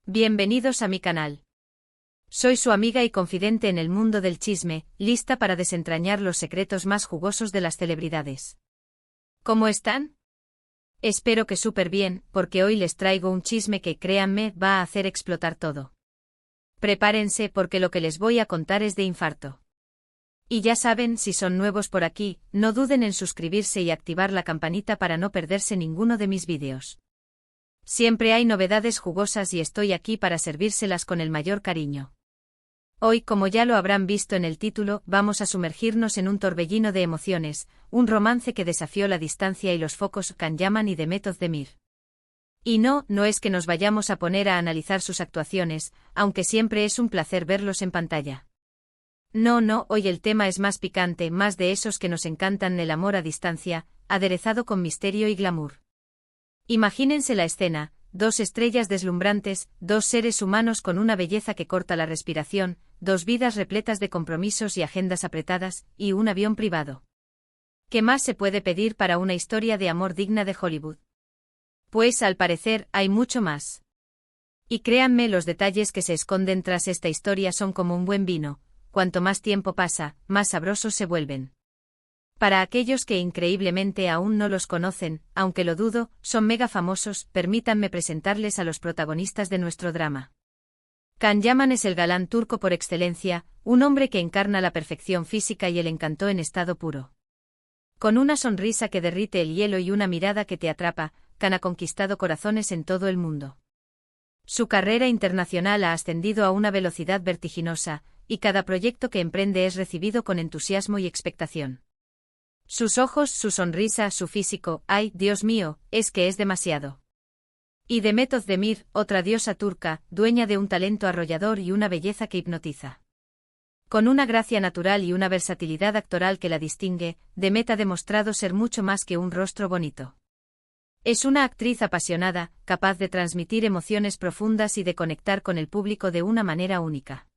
Bienvenidos a mi canal. Soy su amiga y confidente en el mundo del chisme, lista para desentrañar los secretos más jugosos de las celebridades. ¿Cómo están? Espero que súper bien, porque hoy les traigo un chisme que, créanme, va a hacer explotar todo. Prepárense porque lo que les voy a contar es de infarto. Y ya saben, si son nuevos por aquí, no duden en suscribirse y activar la campanita para no perderse ninguno de mis vídeos. Siempre hay novedades jugosas y estoy aquí para servírselas con el mayor cariño. Hoy, como ya lo habrán visto en el título, vamos a sumergirnos en un torbellino de emociones, un romance que desafió la distancia y los focos Can Yaman y Demet Özdemir. Y no es que nos vayamos a poner a analizar sus actuaciones, aunque siempre es un placer verlos en pantalla. No, hoy el tema es más picante, más de esos que nos encantan, el amor a distancia, aderezado con misterio y glamour. Imagínense la escena, dos estrellas deslumbrantes, dos seres humanos con una belleza que corta la respiración, dos vidas repletas de compromisos y agendas apretadas, y un avión privado. ¿Qué más se puede pedir para una historia de amor digna de Hollywood? Pues al parecer hay mucho más. Y créanme, los detalles que se esconden tras esta historia son como un buen vino, cuanto más tiempo pasa, más sabrosos se vuelven. Para aquellos que increíblemente aún no los conocen, aunque lo dudo, son mega famosos, permítanme presentarles a los protagonistas de nuestro drama. Can Yaman es el galán turco por excelencia, un hombre que encarna la perfección física y el encanto en estado puro. Con una sonrisa que derrite el hielo y una mirada que te atrapa, Can ha conquistado corazones en todo el mundo. Su carrera internacional ha ascendido a una velocidad vertiginosa, y cada proyecto que emprende es recibido con entusiasmo y expectación. Sus ojos, su sonrisa, su físico, ¡ay, Dios mío!, es que es demasiado. Y Demet Özdemir, otra diosa turca, dueña de un talento arrollador y una belleza que hipnotiza. Con una gracia natural y una versatilidad actoral que la distingue, Demet ha demostrado ser mucho más que un rostro bonito. Es una actriz apasionada, capaz de transmitir emociones profundas y de conectar con el público de una manera única.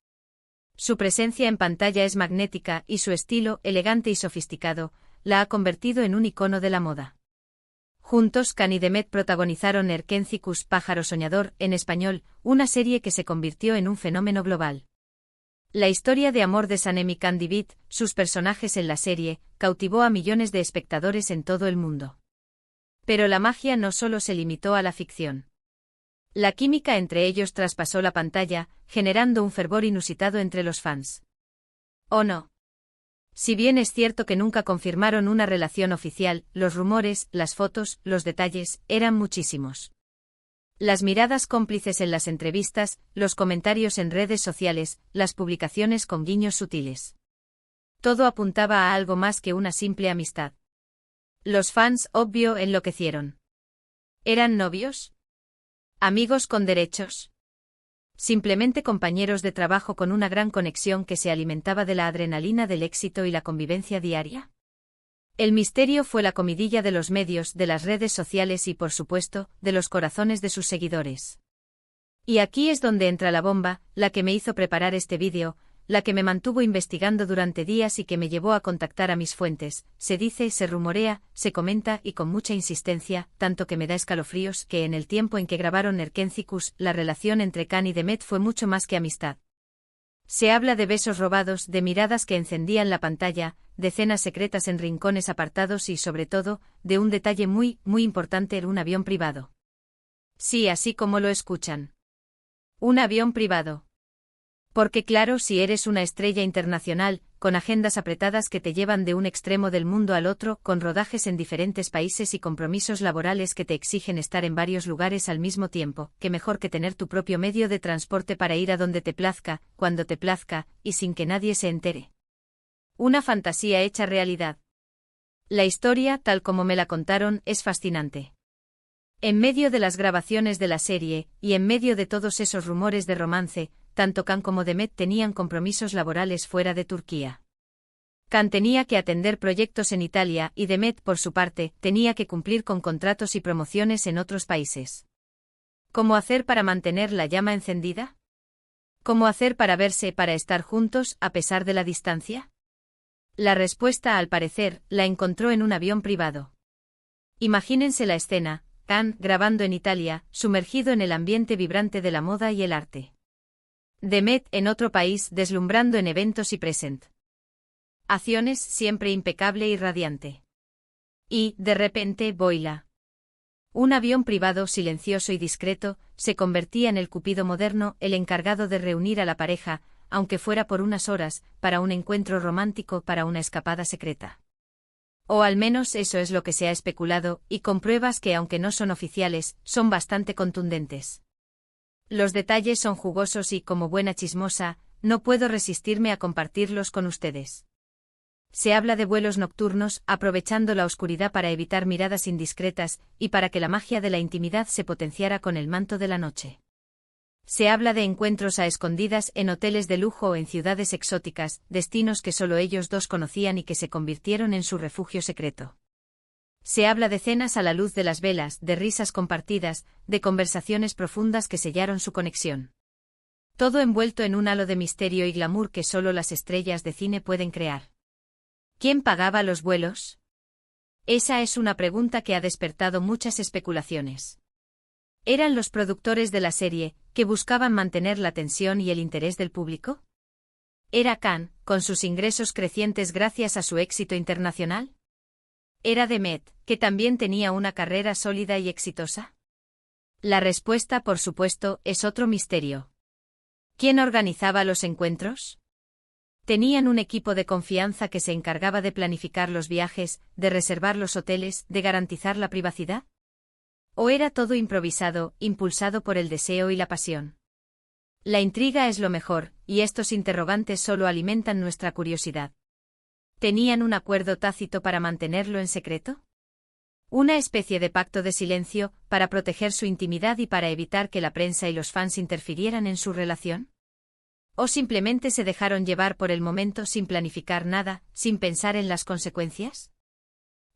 Su presencia en pantalla es magnética y su estilo, elegante y sofisticado, la ha convertido en un icono de la moda. Juntos, Can y Demet protagonizaron Erkencikus, Pájaro Soñador, en español, una serie que se convirtió en un fenómeno global. La historia de amor de Sanem y Can Divit, sus personajes en la serie, cautivó a millones de espectadores en todo el mundo. Pero la magia no solo se limitó a la ficción. La química entre ellos traspasó la pantalla, generando un fervor inusitado entre los fans. ¿O no? Si bien es cierto que nunca confirmaron una relación oficial, los rumores, las fotos, los detalles, eran muchísimos. Las miradas cómplices en las entrevistas, los comentarios en redes sociales, las publicaciones con guiños sutiles. Todo apuntaba a algo más que una simple amistad. Los fans, obvio, enloquecieron. ¿Eran novios? ¿Amigos con derechos? Simplemente compañeros de trabajo con una gran conexión que se alimentaba de la adrenalina del éxito y la convivencia diaria. El misterio fue la comidilla de los medios, de las redes sociales y, por supuesto, de los corazones de sus seguidores. Y aquí es donde entra la bomba, la que me hizo preparar este vídeo, la que me mantuvo investigando durante días y que me llevó a contactar a mis fuentes. Se dice, se rumorea, se comenta y con mucha insistencia, tanto que me da escalofríos, que en el tiempo en que grabaron Erkencikus, la relación entre Can y Demet fue mucho más que amistad. Se habla de besos robados, de miradas que encendían la pantalla, de cenas secretas en rincones apartados y, sobre todo, de un detalle muy importante, un avión privado. Sí, así como lo escuchan. Un avión privado. Porque claro, si eres una estrella internacional, con agendas apretadas que te llevan de un extremo del mundo al otro, con rodajes en diferentes países y compromisos laborales que te exigen estar en varios lugares al mismo tiempo, qué mejor que tener tu propio medio de transporte para ir a donde te plazca, cuando te plazca, y sin que nadie se entere. Una fantasía hecha realidad. La historia, tal como me la contaron, es fascinante. En medio de las grabaciones de la serie, y en medio de todos esos rumores de romance, tanto Can como Demet tenían compromisos laborales fuera de Turquía. Can tenía que atender proyectos en Italia y Demet, por su parte, tenía que cumplir con contratos y promociones en otros países. ¿Cómo hacer para mantener la llama encendida? ¿Cómo hacer para verse, para estar juntos, a pesar de la distancia? La respuesta, al parecer, la encontró en un avión privado. Imagínense la escena. Can, grabando en Italia, sumergido en el ambiente vibrante de la moda y el arte. Demet, en otro país, deslumbrando en eventos y presentaciones, siempre impecable y radiante. Y, de repente, Boila. Un avión privado silencioso y discreto, se convertía en el Cupido moderno, el encargado de reunir a la pareja, aunque fuera por unas horas, para un encuentro romántico, para una escapada secreta. O al menos eso es lo que se ha especulado, y con pruebas que aunque no son oficiales, son bastante contundentes. Los detalles son jugosos y, como buena chismosa, no puedo resistirme a compartirlos con ustedes. Se habla de vuelos nocturnos, aprovechando la oscuridad para evitar miradas indiscretas, y para que la magia de la intimidad se potenciara con el manto de la noche. Se habla de encuentros a escondidas en hoteles de lujo o en ciudades exóticas, destinos que solo ellos dos conocían y que se convirtieron en su refugio secreto. Se habla de cenas a la luz de las velas, de risas compartidas, de conversaciones profundas que sellaron su conexión. Todo envuelto en un halo de misterio y glamour que solo las estrellas de cine pueden crear. ¿Quién pagaba los vuelos? Esa es una pregunta que ha despertado muchas especulaciones. ¿Eran los productores de la serie, que buscaban mantener la tensión y el interés del público? ¿Era Can, con sus ingresos crecientes gracias a su éxito internacional? ¿Era Demet, que también tenía una carrera sólida y exitosa? La respuesta, por supuesto, es otro misterio. ¿Quién organizaba los encuentros? ¿Tenían un equipo de confianza que se encargaba de planificar los viajes, de reservar los hoteles, de garantizar la privacidad? ¿O era todo improvisado, impulsado por el deseo y la pasión? La intriga es lo mejor, y estos interrogantes solo alimentan nuestra curiosidad. ¿Tenían un acuerdo tácito para mantenerlo en secreto? ¿Una especie de pacto de silencio, para proteger su intimidad y para evitar que la prensa y los fans interfirieran en su relación? ¿O simplemente se dejaron llevar por el momento sin planificar nada, sin pensar en las consecuencias?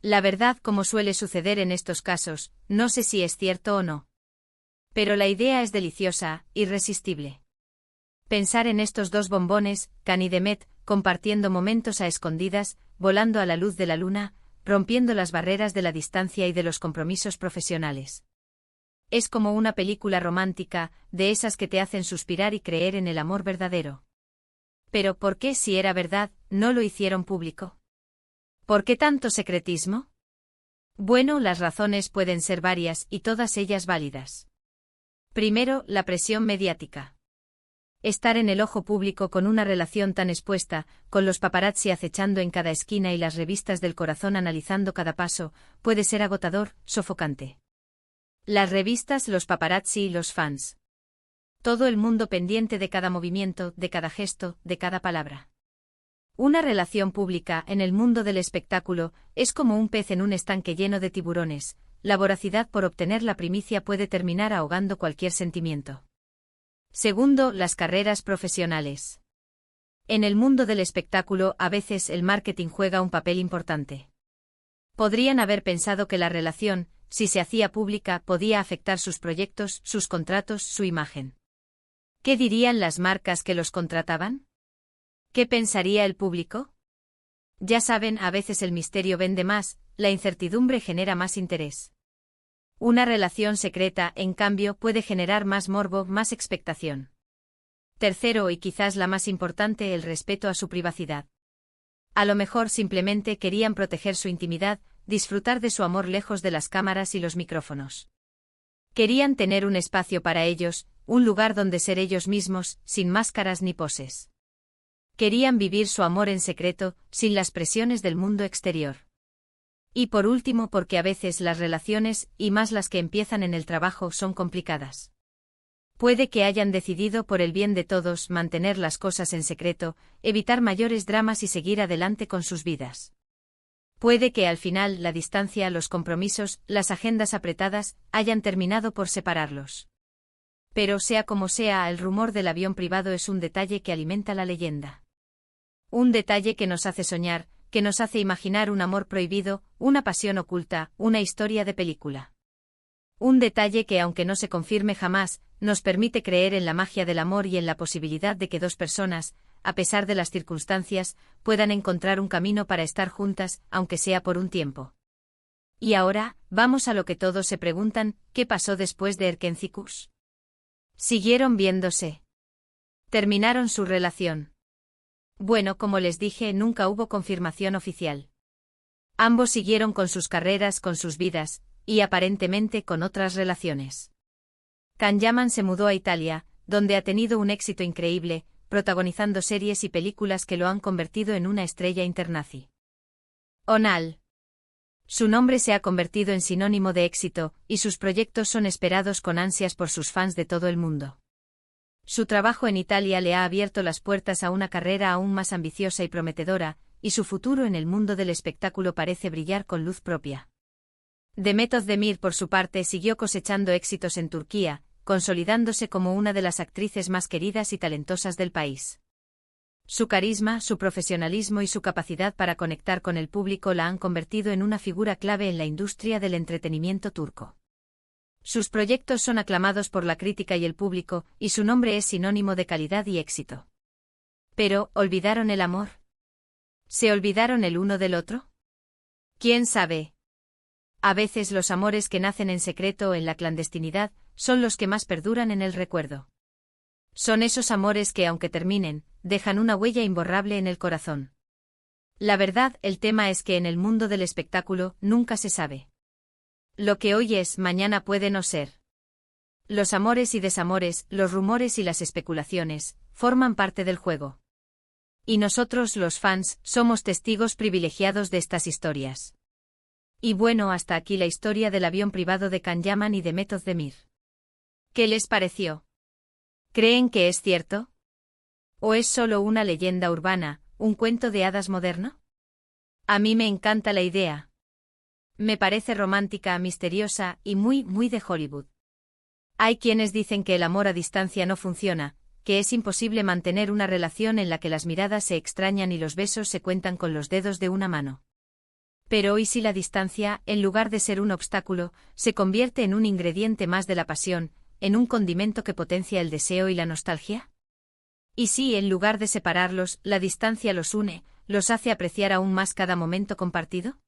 La verdad, como suele suceder en estos casos, no sé si es cierto o no. Pero la idea es deliciosa, irresistible. Pensar en estos dos bombones, Can y Demet, compartiendo momentos a escondidas, volando a la luz de la luna, rompiendo las barreras de la distancia y de los compromisos profesionales. Es como una película romántica, de esas que te hacen suspirar y creer en el amor verdadero. Pero ¿por qué, si era verdad, no lo hicieron público? ¿Por qué tanto secretismo? Bueno, las razones pueden ser varias y todas ellas válidas. Primero, la presión mediática. Estar en el ojo público con una relación tan expuesta, con los paparazzi acechando en cada esquina y las revistas del corazón analizando cada paso, puede ser agotador, sofocante. Las revistas, los paparazzi y los fans. Todo el mundo pendiente de cada movimiento, de cada gesto, de cada palabra. Una relación pública en el mundo del espectáculo es como un pez en un estanque lleno de tiburones. La voracidad por obtener la primicia puede terminar ahogando cualquier sentimiento. Segundo, las carreras profesionales. En el mundo del espectáculo, a veces el marketing juega un papel importante. Podrían haber pensado que la relación, si se hacía pública, podía afectar sus proyectos, sus contratos, su imagen. ¿Qué dirían las marcas que los contrataban? ¿Qué pensaría el público? Ya saben, a veces el misterio vende más, la incertidumbre genera más interés. Una relación secreta, en cambio, puede generar más morbo, más expectación. Tercero, y quizás la más importante, el respeto a su privacidad. A lo mejor simplemente querían proteger su intimidad, disfrutar de su amor lejos de las cámaras y los micrófonos. Querían tener un espacio para ellos, un lugar donde ser ellos mismos, sin máscaras ni poses. Querían vivir su amor en secreto, sin las presiones del mundo exterior. Y por último, porque a veces las relaciones, y más las que empiezan en el trabajo, son complicadas. Puede que hayan decidido por el bien de todos mantener las cosas en secreto, evitar mayores dramas y seguir adelante con sus vidas. Puede que al final la distancia, los compromisos, las agendas apretadas, hayan terminado por separarlos. Pero sea como sea, el rumor del avión privado es un detalle que alimenta la leyenda. Un detalle que nos hace soñar, que nos hace imaginar un amor prohibido, una pasión oculta, una historia de película. Un detalle que, aunque no se confirme jamás, nos permite creer en la magia del amor y en la posibilidad de que dos personas, a pesar de las circunstancias, puedan encontrar un camino para estar juntas, aunque sea por un tiempo. Y ahora, vamos a lo que todos se preguntan, ¿qué pasó después de Erkencicus? Siguieron viéndose. Terminaron su relación. Bueno, como les dije, nunca hubo confirmación oficial. Ambos siguieron con sus carreras, con sus vidas, y aparentemente con otras relaciones. Can Yaman se mudó a Italia, donde ha tenido un éxito increíble, protagonizando series y películas que lo han convertido en una estrella internacional. Su nombre se ha convertido en sinónimo de éxito, y sus proyectos son esperados con ansias por sus fans de todo el mundo. Su trabajo en Italia le ha abierto las puertas a una carrera aún más ambiciosa y prometedora, y su futuro en el mundo del espectáculo parece brillar con luz propia. Demet Özdemir, por su parte, siguió cosechando éxitos en Turquía, consolidándose como una de las actrices más queridas y talentosas del país. Su carisma, su profesionalismo y su capacidad para conectar con el público la han convertido en una figura clave en la industria del entretenimiento turco. Sus proyectos son aclamados por la crítica y el público, y su nombre es sinónimo de calidad y éxito. Pero, ¿olvidaron el amor? ¿Se olvidaron el uno del otro? ¿Quién sabe? A veces los amores que nacen en secreto o en la clandestinidad son los que más perduran en el recuerdo. Son esos amores que, aunque terminen, dejan una huella imborrable en el corazón. La verdad, el tema es que en el mundo del espectáculo nunca se sabe. Lo que hoy es, mañana puede no ser. Los amores y desamores, los rumores y las especulaciones, forman parte del juego. Y nosotros, los fans, somos testigos privilegiados de estas historias. Y bueno, hasta aquí la historia del avión privado de Can Yaman y Demet Özdemir. ¿Qué les pareció? ¿Creen que es cierto? ¿O es solo una leyenda urbana, un cuento de hadas moderno? A mí me encanta la idea. Me parece romántica, misteriosa y muy de Hollywood. Hay quienes dicen que el amor a distancia no funciona, que es imposible mantener una relación en la que las miradas se extrañan y los besos se cuentan con los dedos de una mano. Pero ¿y si la distancia, en lugar de ser un obstáculo, se convierte en un ingrediente más de la pasión, en un condimento que potencia el deseo y la nostalgia? ¿Y si, en lugar de separarlos, la distancia los une, los hace apreciar aún más cada momento compartido?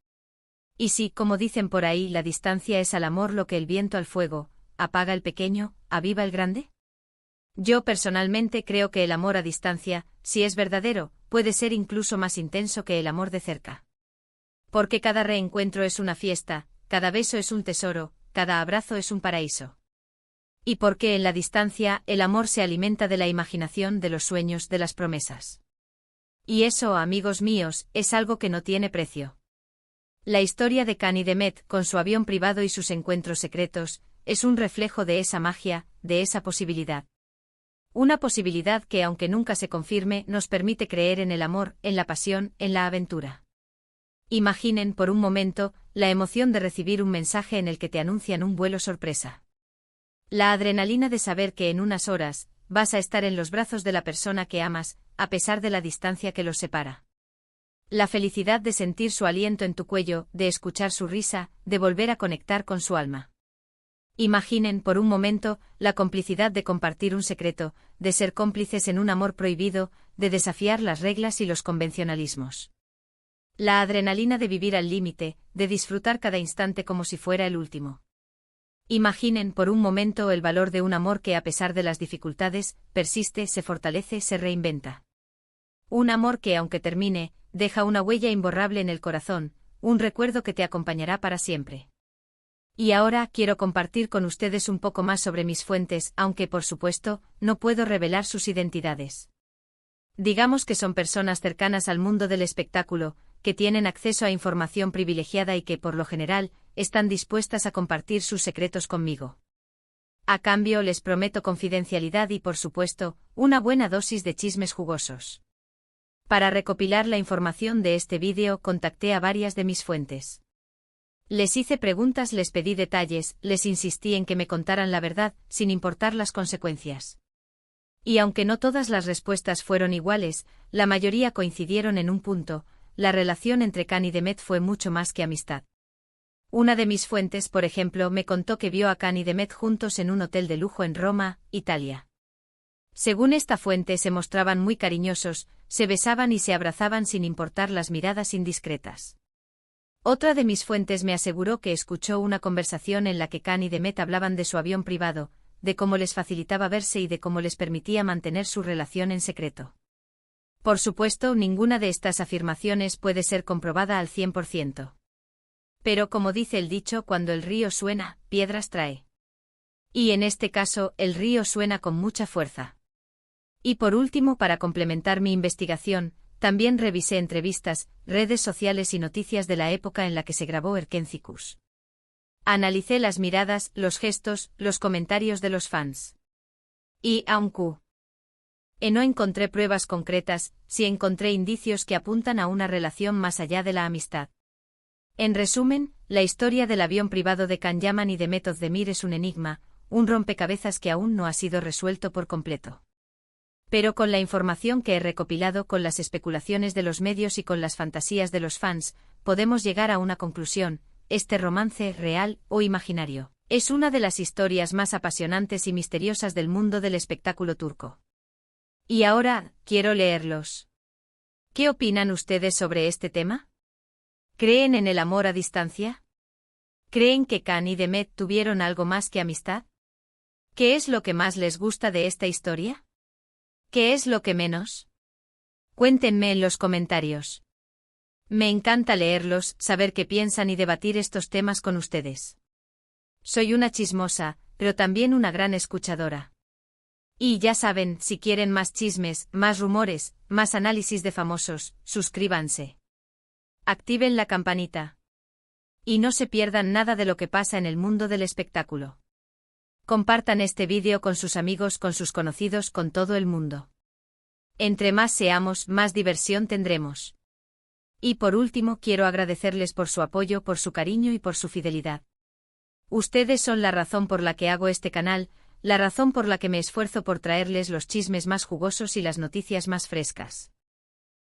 ¿Y si, como dicen por ahí, la distancia es al amor lo que el viento al fuego, apaga el pequeño, aviva el grande? Yo personalmente creo que el amor a distancia, si es verdadero, puede ser incluso más intenso que el amor de cerca. Porque cada reencuentro es una fiesta, cada beso es un tesoro, cada abrazo es un paraíso. Y porque en la distancia el amor se alimenta de la imaginación, de los sueños, de las promesas. Y eso, amigos míos, es algo que no tiene precio. La historia de Can y Demet, con su avión privado y sus encuentros secretos, es un reflejo de esa magia, de esa posibilidad. Una posibilidad que, aunque nunca se confirme, nos permite creer en el amor, en la pasión, en la aventura. Imaginen, por un momento, la emoción de recibir un mensaje en el que te anuncian un vuelo sorpresa. La adrenalina de saber que en unas horas vas a estar en los brazos de la persona que amas, a pesar de la distancia que los separa. La felicidad de sentir su aliento en tu cuello, de escuchar su risa, de volver a conectar con su alma. Imaginen, por un momento, la complicidad de compartir un secreto, de ser cómplices en un amor prohibido, de desafiar las reglas y los convencionalismos. La adrenalina de vivir al límite, de disfrutar cada instante como si fuera el último. Imaginen por un momento el valor de un amor que, a pesar de las dificultades, persiste, se fortalece, se reinventa. Un amor que, aunque termine, deja una huella imborrable en el corazón, un recuerdo que te acompañará para siempre. Y ahora quiero compartir con ustedes un poco más sobre mis fuentes, aunque por supuesto, no puedo revelar sus identidades. Digamos que son personas cercanas al mundo del espectáculo, que tienen acceso a información privilegiada y que, por lo general, están dispuestas a compartir sus secretos conmigo. A cambio, les prometo confidencialidad y, por supuesto, una buena dosis de chismes jugosos. Para recopilar la información de este vídeo, contacté a varias de mis fuentes. Les hice preguntas, les pedí detalles, les insistí en que me contaran la verdad, sin importar las consecuencias. Y aunque no todas las respuestas fueron iguales, la mayoría coincidieron en un punto: la relación entre Can y Demet fue mucho más que amistad. Una de mis fuentes, por ejemplo, me contó que vio a Can y Demet juntos en un hotel de lujo en Roma, Italia. Según esta fuente, se mostraban muy cariñosos, se besaban y se abrazaban sin importar las miradas indiscretas. Otra de mis fuentes me aseguró que escuchó una conversación en la que Khan y Demet hablaban de su avión privado, de cómo les facilitaba verse y de cómo les permitía mantener su relación en secreto. Por supuesto, ninguna de estas afirmaciones puede ser comprobada al 100%. Pero como dice el dicho, cuando el río suena, piedras trae. Y en este caso, el río suena con mucha fuerza. Y por último, para complementar mi investigación, también revisé entrevistas, redes sociales y noticias de la época en la que se grabó Erkencikus. Analicé las miradas, los gestos, los comentarios de los fans. Y aunque no encontré pruebas concretas, sí encontré indicios que apuntan a una relación más allá de la amistad. En resumen, la historia del avión privado de Can Yaman y de Demet Özdemir es un enigma, un rompecabezas que aún no ha sido resuelto por completo. Pero con la información que he recopilado, con las especulaciones de los medios y con las fantasías de los fans, podemos llegar a una conclusión: este romance, real o imaginario, es una de las historias más apasionantes y misteriosas del mundo del espectáculo turco. Y ahora, quiero leerlos. ¿Qué opinan ustedes sobre este tema? ¿Creen en el amor a distancia? ¿Creen que Khan y Demet tuvieron algo más que amistad? ¿Qué es lo que más les gusta de esta historia? ¿Qué es lo que menos? Cuéntenme en los comentarios. Me encanta leerlos, saber qué piensan y debatir estos temas con ustedes. Soy una chismosa, pero también una gran escuchadora. Y ya saben, si quieren más chismes, más rumores, más análisis de famosos, suscríbanse. Activen la campanita. Y no se pierdan nada de lo que pasa en el mundo del espectáculo. Compartan este vídeo con sus amigos, con sus conocidos, con todo el mundo. Entre más seamos, más diversión tendremos. Y por último, quiero agradecerles por su apoyo, por su cariño y por su fidelidad. Ustedes son la razón por la que hago este canal, la razón por la que me esfuerzo por traerles los chismes más jugosos y las noticias más frescas.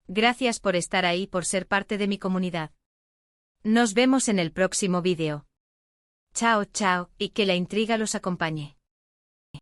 Gracias por estar ahí, por ser parte de mi comunidad. Nos vemos en el próximo vídeo. Chao, chao, y que la intriga los acompañe.